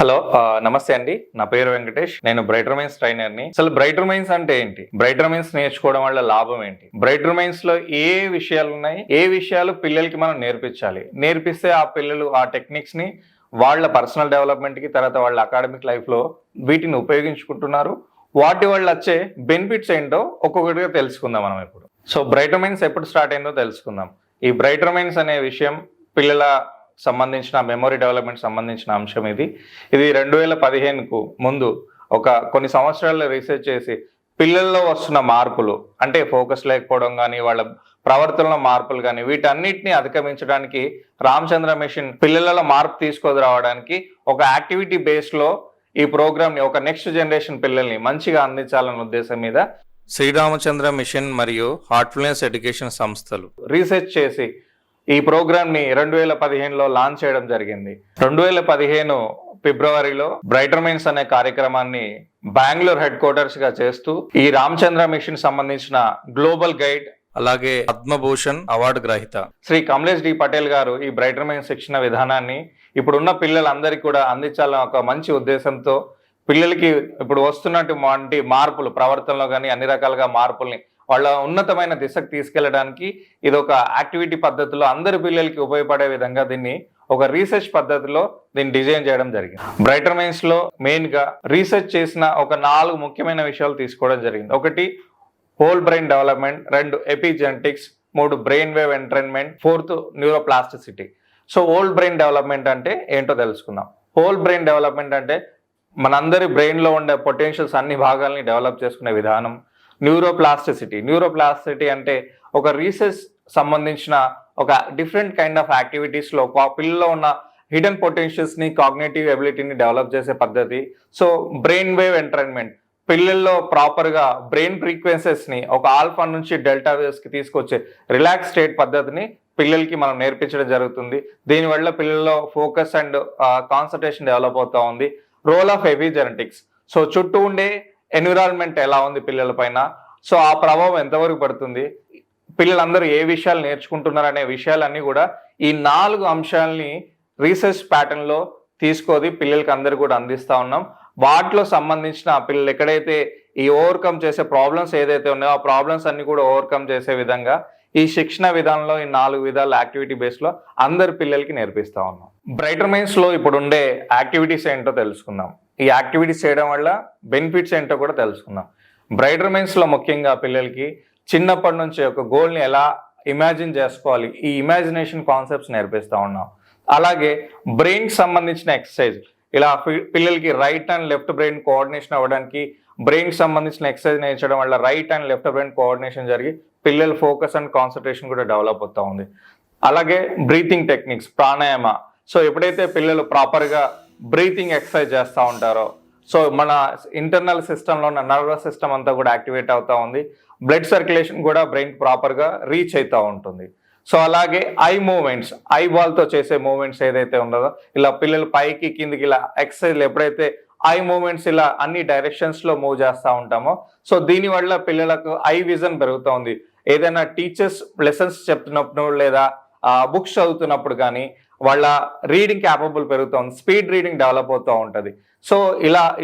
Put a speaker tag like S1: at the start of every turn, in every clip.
S1: Hello నమస్తే అండి. నా పేరు వెంకటేష్. నేను బ్రైటర్ మైండ్స్ ట్రైనర్ని. అసలు బ్రైటర్ మైండ్స్ అంటే ఏంటి? బ్రైటర్ మైండ్స్ నేర్చుకోవడం వల్ల లాభం ఏంటి? బ్రైటర్ మైండ్స్ లో ఏ విషయాలు ఉన్నాయి, ఏ విషయాలు పిల్లలకి మనం నేర్పించాలి, నేర్పిస్తే ఆ పిల్లలు ఆ టెక్నిక్స్ ని వాళ్ళ పర్సనల్ డెవలప్మెంట్ కి, తర్వాత వాళ్ళ అకాడమిక్ లైఫ్ లో వీటిని ఉపయోగించుకుంటున్నారు. వాటి వల్ల వచ్చే బెనిఫిట్స్ ఏంటో ఒక్కొక్కటిగా తెలుసుకుందాం మనం ఇప్పుడు. సో బ్రైటర్ మైండ్స్ ఎప్పుడు స్టార్ట్ అయిందో తెలుసుకుందాం. ఈ బ్రైటర్ మైండ్స్ అనే విషయం పిల్లల సంబంధించిన మెమొరీ డెవలప్మెంట్ సంబంధించిన అంశం ఇది 2015కు ముందు కొన్ని సంవత్సరాల్లో రీసెర్చ్ చేసి పిల్లల్లో వస్తున్న మార్పులు, అంటే ఫోకస్ లేకపోవడం కానీ, వాళ్ళ ప్రవర్తనలో మార్పులు కానీ, వీటన్నిటిని అధిగమించడానికి రామచంద్ర మిషన్ పిల్లలలో మార్పు తీసుకురావడానికి ఒక యాక్టివిటీ బేస్లో ఈ ప్రోగ్రామ్ని, ఒక నెక్స్ట్ జనరేషన్ పిల్లల్ని మంచిగా అందించాలన్న ఉద్దేశం మీద శ్రీరామచంద్ర మిషన్ మరియు హార్ట్ఫుల్నెస్ ఎడ్యుకేషన్ సంస్థలు రీసెర్చ్ చేసి ఈ ప్రోగ్రామ్ ని 2015లో లాంచ్ చేయడం జరిగింది. 2015 ఫిబ్రవరిలో బ్రైటర్ మైండ్స్ అనే కార్యక్రమాన్ని బెంగళూరు హెడ్ క్వార్టర్స్ గా చేస్తూ ఈ రామచంద్ర మిషన్ సంబంధించిన గ్లోబల్ గైడ్, అలాగే పద్మభూషణ్ అవార్డు గ్రహీత శ్రీ కమలేష్ డి పటేల్ గారు ఈ బ్రైటర్ మైండ్స్ శిక్షణ విధానాన్ని ఇప్పుడున్న పిల్లలందరికీ కూడా అందించాలని ఒక మంచి ఉద్దేశంతో పిల్లలకి ఇప్పుడు వస్తున్నటువంటి మార్పులు, ప్రవర్తనలో కానీ అన్ని రకాలుగా మార్పుల్ని వాళ్ళ ఉన్నతమైన దిశకు తీసుకెళ్లడానికి ఇది ఒక యాక్టివిటీ పద్ధతిలో అందరి పిల్లలకి ఉపయోగపడే విధంగా దీన్ని ఒక రీసెర్చ్ పద్ధతిలో దీన్ని డిజైన్ చేయడం జరిగింది. బ్రైటర్ మైండ్స్ లో మెయిన్ గా రీసెర్చ్ చేసిన ఒక 4 ముఖ్యమైన విషయాలు తీసుకోవడం జరిగింది. 1 whole brain development, 2 epigenetics, 3 brain wave entrainment, 4 neuroplasticity. So whole brain development అంటే ఏంటో తెలుసుకుందాం. హోల్ బ్రెయిన్ డెవలప్మెంట్ అంటే మనందరి బ్రెయిన్ లో ఉండే పొటెన్షియల్స్ అన్ని భాగాల్ని డెవలప్ చేసుకునే విధానం. న్యూరోప్లాస్టిసిటీ అంటే ఒక రీసెర్చ్ సంబంధించిన ఒక డిఫరెంట్ కైండ్ ఆఫ్ యాక్టివిటీస్ లో పిల్లల్లో ఉన్న హిడెన్ పొటెన్షియల్స్ ని, కాగ్నేటివ్ ఎబిలిటీని డెవలప్ చేసే పద్ధతి. సో బ్రెయిన్ వేవ్ ఎంట్రైన్మెంట్, పిల్లల్లో ప్రాపర్ గా బ్రెయిన్ ఫ్రీక్వెన్సీస్ ని ఒక ఆల్ఫా నుంచి డెల్టా వేవ్స్ కి తీసుకొచ్చే రిలాక్స్ స్టేట్ పద్ధతిని పిల్లలకి మనం నేర్పించడం జరుగుతుంది. దీనివల్ల పిల్లల్లో ఫోకస్ అండ్ కాన్సన్ట్రేషన్ డెవలప్ అవుతా ఉంది. రోల్ ఆఫ్ ఎపిజెనెటిక్స్, సో చుట్టూ ఉండే ఎన్విరాన్మెంట్ ఎలా ఉంది పిల్లల పైన, సో ఆ ప్రభావం ఎంతవరకు పడుతుంది, పిల్లలందరూ ఏ విషయాలు నేర్చుకుంటున్నారు అనే విషయాలన్నీ కూడా ఈ 4 అంశాలని రీసెర్చ్ ప్యాటర్న్ లో తీసుకొని పిల్లలకి అందరు కూడా అందిస్తా ఉన్నాం. వాటిలో సంబంధించిన పిల్లలు ఎక్కడైతే ఈ ఓవర్కమ్ చేసే ప్రాబ్లమ్స్ ఏదైతే ఉన్నాయో ఆ ప్రాబ్లమ్స్ అన్ని కూడా ఓవర్కమ్ చేసే విధంగా ఈ శిక్షణ విధానంలో ఈ 4 విధాల యాక్టివిటీ బేస్ లో అందరు పిల్లలకి నేర్పిస్తా ఉన్నాం. బ్రైటర్ మైండ్స్ లో ఇప్పుడు ఉండే యాక్టివిటీస్ ఏంటో తెలుసుకుందాం. ఈ యాక్టివిటీస్ చేయడం వల్ల బెనిఫిట్స్ ఏంటో కూడా తెలుసుకుందాం. బ్రైటర్ మైండ్స్ లో ముఖ్యంగా పిల్లలకి చిన్నప్పటి నుంచి ఒక గోల్ని ఎలా ఇమాజిన్ చేసుకోవాలి, ఈ ఇమాజినేషన్ కాన్సెప్ట్స్ నేర్పిస్తా ఉన్నాం. అలాగే బ్రెయిన్ సంబంధించిన ఎక్సర్సైజ్, ఇలా పిల్లలకి right and left brain coordination అవ్వడానికి బ్రెయిన్ సంబంధించిన ఎక్సర్సైజ్ నేర్చడం వల్ల right and left brain coordination జరిగి పిల్లల ఫోకస్ అండ్ కాన్సన్ట్రేషన్ కూడా డెవలప్ అవుతా ఉంది. అలాగే బ్రీతింగ్ టెక్నిక్స్, ప్రాణాయామ. సో ఎప్పుడైతే పిల్లలు ప్రాపర్గా బ్రీతింగ్ ఎక్సర్సైజ్ చేస్తూ ఉంటారో సో మన ఇంటర్నల్ సిస్టంలో ఉన్న నర్వస్ సిస్టమ్ అంతా కూడా యాక్టివేట్ అవుతా ఉంది. బ్లడ్ సర్క్యులేషన్ కూడా బ్రెయిన్ ప్రాపర్గా రీచ్ అవుతూ ఉంటుంది. సో అలాగే ఐ మూమెంట్స్, ఐ బాల్తో చేసే మూమెంట్స్ ఏదైతే ఉండదో, ఇలా పిల్లలు పైకి కిందికి ఇలా ఎక్సర్సైజ్ ఎప్పుడైతే ఐ మూమెంట్స్ ఇలా అన్ని డైరెక్షన్స్లో మూవ్ చేస్తూ ఉంటామో సో దీనివల్ల పిల్లలకు ఐ విజన్ పెరుగుతూ ఉంది. ఏదైనా టీచర్స్ లెసన్స్ చెప్తున్నప్పుడు లేదా బుక్స్ చదువుతున్నప్పుడు కానీ వాళ్ళ రీడింగ్ క్యాపబుల్ పెరుగుతుంది, స్పీడ్ రీడింగ్ డెవలప్ అవుతూ ఉంటుంది. సో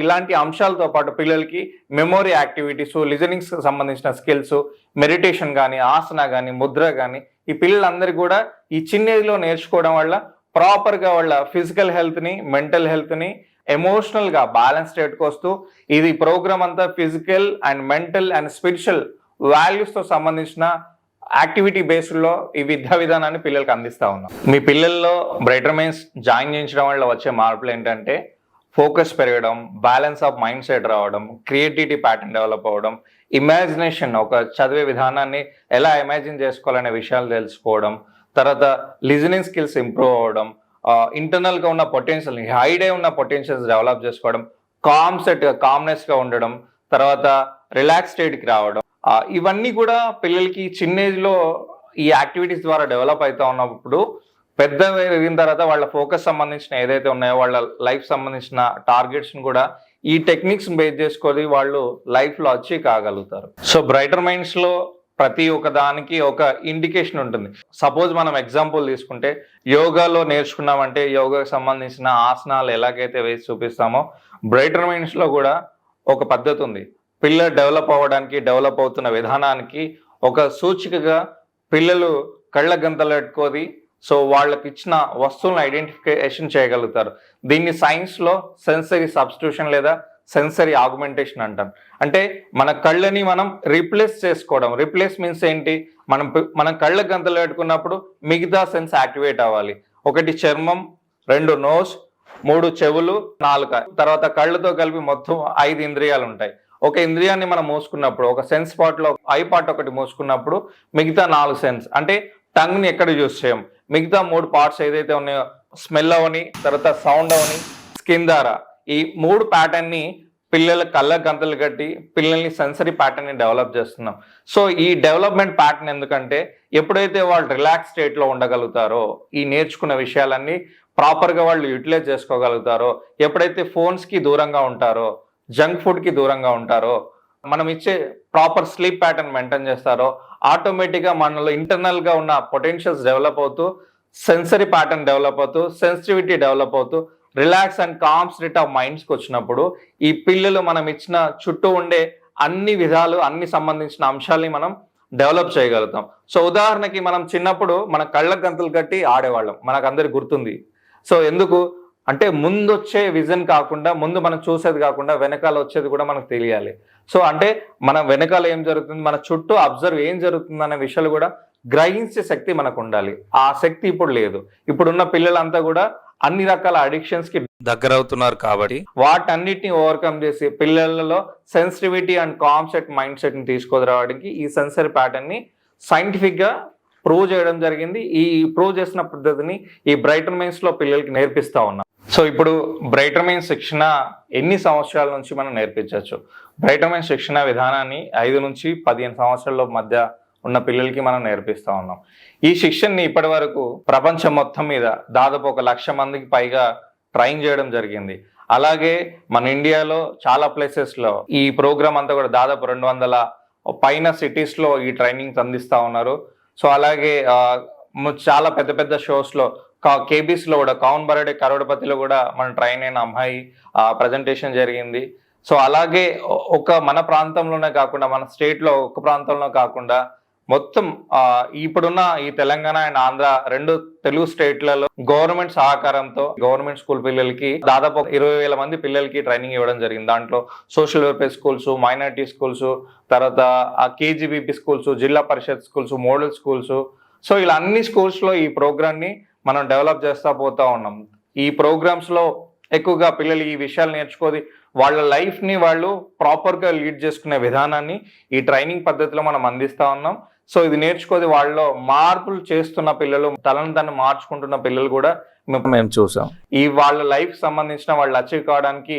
S1: ఇలాంటి అంశాలతో పాటు పిల్లలకి మెమొరీ యాక్టివిటీస్, లిజనింగ్స్ సంబంధించిన స్కిల్స్, మెడిటేషన్ కానీ, ఆసన కానీ, ముద్ర కానీ ఈ పిల్లలందరికీ కూడా ఈ చిన్న ఏజ్లో నేర్చుకోవడం వల్ల ప్రాపర్గా వాళ్ళ ఫిజికల్ హెల్త్ని, మెంటల్ హెల్త్ని ఎమోషనల్గా బ్యాలెన్స్ స్టేట్కి వస్తూ ఇది ప్రోగ్రామ్ అంతా physical and mental and spiritual వాల్యూస్తో సంబంధించిన యాక్టివిటీ బేస్డ్లో ఈ విద్యా విధానాన్ని పిల్లలకు అందిస్తూ ఉన్నాం. మీ పిల్లల్లో బ్రైటర్ మైండ్స్ జాయిన్ చేయించడం వల్ల వచ్చే మార్పులు ఏంటంటే ఫోకస్ పెరగడం, బ్యాలెన్స్ ఆఫ్ మైండ్ సెట్ రావడం, క్రియేటివిటీ ప్యాటర్న్ డెవలప్ అవ్వడం, ఇమాజినేషన్, ఒక చదివే విధానాన్ని ఎలా ఇమాజిన్ చేసుకోవాలనే విషయాలు తెలుసుకోవడం, తర్వాత లిజనింగ్ స్కిల్స్ ఇంప్రూవ్ అవ్వడం, ఇంటర్నల్గా ఉన్న పొటెన్షియల్, హైడ్ అయి ఉన్న పొటెన్షియల్స్ డెవలప్ చేసుకోవడం, కామ్నెస్గా ఉండడం, తర్వాత రిలాక్స్ స్టేట్కి రావడం, ఇవన్నీ కూడా పిల్లలకి చిన్న ఏజ్లో ఈ యాక్టివిటీస్ ద్వారా డెవలప్ అవుతా ఉన్నప్పుడు పెద్ద ఎదిగిన తర్వాత వాళ్ళ ఫోకస్ సంబంధించిన ఏదైతే ఉన్నాయో వాళ్ళ లైఫ్ సంబంధించిన టార్గెట్స్ని కూడా ఈ టెక్నిక్స్ బేస్ చేసుకొని వాళ్ళు లైఫ్లో అచీవ్ కాగలుగుతారు. సో బ్రైటర్ మైండ్స్లో ప్రతి ఒక్క దానికి ఒక ఇండికేషన్ ఉంటుంది. సపోజ్ మనం ఎగ్జాంపుల్ తీసుకుంటే యోగాలో నేర్చుకున్నామంటే యోగాకు సంబంధించిన ఆసనాలు ఎలాగైతే వేసి చూపిస్తామో బ్రైటర్ మైండ్స్లో కూడా ఒక పద్ధతి ఉంది. పిల్లలు డెవలప్ అవ్వడానికి, డెవలప్ అవుతున్న విధానానికి ఒక సూచికగా పిల్లలు కళ్ళ గంతలు పెట్టుకొని సో వాళ్ళకి ఇచ్చిన వస్తువులను ఐడెంటిఫికేషన్ చేయగలుగుతారు. దీన్ని సైన్స్లో సెన్సరీ సబ్స్టిట్యూషన్ లేదా సెన్సరీ ఆగ్మెంటేషన్ అంటాం. అంటే మన కళ్ళని మనం రీప్లేస్ చేసుకోవడం. రీప్లేస్ మీన్స్ ఏంటి? మనం కళ్ళ గంతలు పెట్టుకున్నప్పుడు మిగతా సెన్స్ యాక్టివేట్ అవ్వాలి. ఒకటి చర్మం, 2 నోస్, 3 చెవులు, 4 తర్వాత కళ్ళతో కలిపి మొత్తం 5 ఇంద్రియాలు ఉంటాయి. ఒక ఇంద్రియాన్ని మనం మూసుకున్నప్పుడు, ఒక సెన్స్ పార్ట్లో ఐ పార్ట్ ఒకటి మూసుకున్నప్పుడు మిగతా 4 సెన్స్ అంటే టంగ్ని ఎక్కడ యూజ్ చేయం. మిగతా 3 పార్ట్స్ ఏదైతే ఉన్నాయో స్మెల్ అవని, తర్వాత సౌండ్ అవని, స్కిన్ ద్వారా ఈ 3 ప్యాటర్న్ని పిల్లల కళ్ళ గంతలు కట్టి పిల్లల్ని సెన్సరీ ప్యాటర్న్ని డెవలప్ చేస్తున్నాం. సో ఈ డెవలప్మెంట్ ప్యాటర్న్ ఎందుకంటే ఎప్పుడైతే వాళ్ళు రిలాక్స్ స్టేట్లో ఉండగలుగుతారో ఈ నేర్చుకున్న విషయాలన్నీ ప్రాపర్గా వాళ్ళు యూటిలైజ్ చేసుకోగలుగుతారో, ఎప్పుడైతే ఫోన్స్కి దూరంగా ఉంటారో, జంక్ ఫుడ్కి దూరంగా ఉంటారో, మనం ఇచ్చే ప్రాపర్ స్లీప్ ప్యాటర్న్ మెయింటైన్ చేస్తారో ఆటోమేటిక్గా మనలో ఇంటర్నల్గా ఉన్న పొటెన్షియల్స్ డెవలప్ అవుతూ సెన్సరీ ప్యాటర్న్ డెవలప్ అవుతూ సెన్సిటివిటీ డెవలప్ అవుతూ relax and calm state of మైండ్స్కి వచ్చినప్పుడు ఈ పిల్లలు మనం ఇచ్చిన చుట్టూ ఉండే అన్ని విధాలు అన్ని సంబంధించిన అంశాలని మనం డెవలప్ చేయగలుగుతాం. సో ఉదాహరణకి మనం చిన్నప్పుడు మన కళ్ళ గంతలు కట్టి ఆడేవాళ్ళం, మనకు అందరికి గుర్తుంది. సో ఎందుకు అంటే ముందు వచ్చే విజన్ కాకుండా, ముందు మనం చూసేది కాకుండా వెనకాల వచ్చేది కూడా మనకు తెలియాలి. సో అంటే మన వెనకాల ఏం జరుగుతుంది, మన చుట్టూ అబ్జర్వ్ ఏం జరుగుతుంది అనే విషయాలు కూడా గ్రహించే శక్తి మనకు ఉండాలి. ఆ శక్తి ఇప్పుడు లేదు. ఇప్పుడున్న పిల్లలంతా కూడా అన్ని రకాల అడిక్షన్స్ కి దగ్గర అవుతున్నారు కాబట్టి వాటన్నిటిని ఓవర్కమ్ చేసి పిల్లలలో sensitivity and concept mind set ని తీసుకురావడానికి ఈ సెన్సరీ ప్యాటర్న్ ని సైంటిఫిక్ గా ప్రూవ్ చేయడం జరిగింది. ఈ ప్రూవ్ చేసిన పద్ధతిని ఈ బ్రైటర్ మైండ్స్ లో పిల్లలకి నేర్పిస్తా ఉన్నాం. సో ఇప్పుడు బ్రైటర్ మైండ్స్ శిక్షణ ఎన్ని సంవత్సరాల నుంచి మనం నేర్పించవచ్చు? బ్రైటర్ మైండ్స్ శిక్షణ విధానాన్ని 5 నుంచి 15 సంవత్సరాల మధ్య ఉన్న పిల్లలకి మనం నేర్పిస్తా ఉన్నాం. ఈ శిక్షణని ఇప్పటి వరకు ప్రపంచం మొత్తం మీద దాదాపు 1,00,000 మందికి పైగా ట్రైన్ చేయడం జరిగింది. అలాగే మన ఇండియాలో చాలా ప్లేసెస్లో ఈ ప్రోగ్రామ్ అంతా కూడా దాదాపు 200 పైన సిటీస్లో ఈ ట్రైనింగ్స్ అందిస్తూ ఉన్నారు. సో అలాగే చాలా పెద్ద పెద్ద షోస్లో కేబీస్లో కూడా కౌన్ బర్డే కరోడపతిలో కూడా మన ట్రైన్ అయిన అమ్మాయి ప్రజెంటేషన్ జరిగింది. సో అలాగే మన ప్రాంతంలోనే కాకుండా మన స్టేట్లో ఒక ప్రాంతంలో కాకుండా మొత్తం ఇప్పుడున్న ఈ తెలంగాణ అండ్ ఆంధ్ర 2 తెలుగు స్టేట్లలో గవర్నమెంట్ సహకారంతో గవర్నమెంట్ స్కూల్ పిల్లలకి దాదాపు 20,000 మంది పిల్లలకి ట్రైనింగ్ ఇవ్వడం జరిగింది. దాంట్లో social welfare schools, minority schools, తర్వాత కేజీబీపీ స్కూల్స్, జిల్లా పరిషత్ స్కూల్స్, మోడల్ స్కూల్స్. సో ఇలా అన్ని స్కూల్స్లో ఈ ప్రోగ్రామ్ని మనం డెవలప్ చేస్తూ పోతా ఉన్నాం. ఈ ప్రోగ్రామ్స్లో ఎక్కువగా పిల్లలు ఈ విషయాలు నేర్చుకోది వాళ్ళ లైఫ్ని వాళ్ళు ప్రాపర్గా లీడ్ చేసుకునే విధానాన్ని ఈ ట్రైనింగ్ పద్ధతిలో మనం అందిస్తూ ఉన్నాం. సో ఇది నేర్చుకోది వాళ్ళలో మార్పులు చేస్తున్న పిల్లలు, తనను తను మార్చుకుంటున్న పిల్లలు కూడా మేము చూసాం. ఈ వాళ్ళ లైఫ్ సంబంధించిన వాళ్ళు అచీవ్ కావడానికి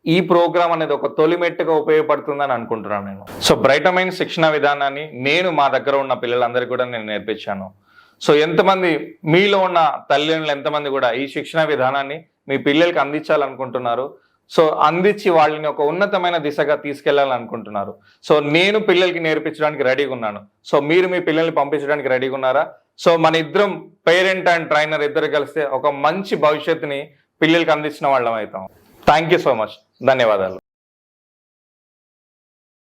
S1: ఈ ప్రోగ్రామ్ అనేది ఒక తొలిమెట్టుగా ఉపయోగపడుతుందని అనుకుంటున్నాను నేను. సో బ్రైటర్ మైండ్స్ శిక్షణ విధానాన్ని నేను మా దగ్గర ఉన్న పిల్లలందరికీ కూడా నేను నేర్పించాను. సో ఎంతమంది మీలో ఉన్న తల్లిదండ్రులు ఎంతమంది కూడా ఈ శిక్షణ విధానాన్ని మీ పిల్లలకి అందించాలనుకుంటున్నారు? సో అందించి వాళ్ళని ఒక ఉన్నతమైన దిశగా తీసుకెళ్లాలనుకుంటున్నారు. సో నేను పిల్లలకి నేర్పించడానికి రెడీగా ఉన్నాను. సో మీరు మీ పిల్లల్ని పంపించడానికి రెడీగా ఉన్నారా? సో మన ఇద్దరం పేరెంట్ అండ్ ట్రైనర్ ఇద్దరు కలిస్తే ఒక మంచి భవిష్యత్తుని పిల్లలకి అందించిన వాళ్ళం అవుతాం. Thank you so much. ధన్యవాదాలు.